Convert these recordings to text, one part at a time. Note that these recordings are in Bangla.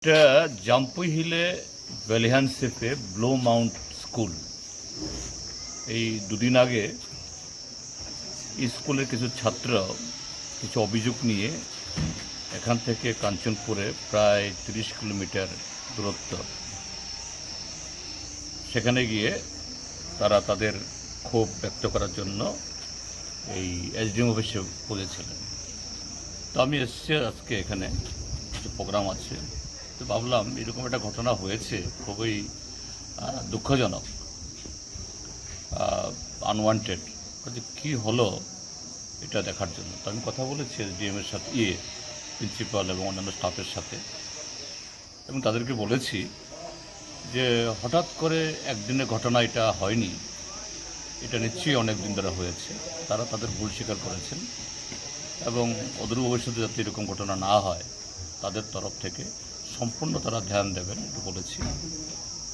এটা জাম্পুই হিলে ভ্যালিহানসেফে ব্লো মাউন্ট স্কুল। এই দুদিন আগে স্কুলের কিছু ছাত্র কিছু অভিযোগ নিয়ে এখান থেকে কাঞ্চনপুরে প্রায় 30 কিলোমিটার দূরত্ব, সেখানে গিয়ে তারা তাদের ক্ষোভ ব্যক্ত করার জন্য এই এসডিএম অফিসে বলেছিলেন। তো আমি এসছি আজকে, এখানে কিছু প্রোগ্রাম আছে, তো ভাবলাম এরকম একটা ঘটনা হয়েছে, খুবই দুঃখজনক, আনওয়ান্টেড, কী হলো এটা দেখার জন্য। তো আমি কথা বলেছি এসডিএমের সাথে, প্রিন্সিপাল এবং অন্যান্য স্টাফের সাথে, এবং তাদেরকে বলেছি যে হঠাৎ করে একদিনের ঘটনা এটা হয়নি, এটা নিশ্চয়ই অনেক দিন ধরে হয়েছে। তারা তাদের ভুল স্বীকার করেছেন এবং অদূর ভবিষ্যতে যাতে এরকম ঘটনা না হয় তাদের তরফ থেকে সম্পূর্ণ তারা ধ্যান দেবেন, একটু বলেছি।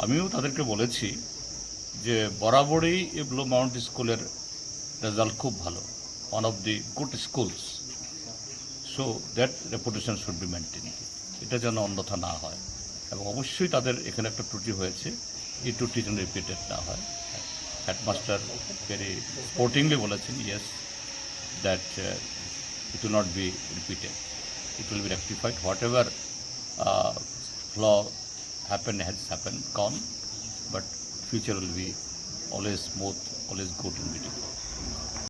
আমিও তাদেরকে বলেছি যে বরাবরই এই ব্লো মাউন্ট স্কুলের রেজাল্ট খুব ভালো, one of the good schools, so that reputation should be maintain, এটা যেন অন্যথা না হয়। এবং অবশ্যই তাদের এখানে একটা ত্রুটি হয়েছে, এই ত্রুটি যেন রিপিটেড না হয়। হেডমাস্টার ভেরি স্পোর্টিংলি বলেছেন, yes, that it will not be repeated, it will be rectified, whatever flaw has happened, gone, but future will be always smooth, always good and beautiful.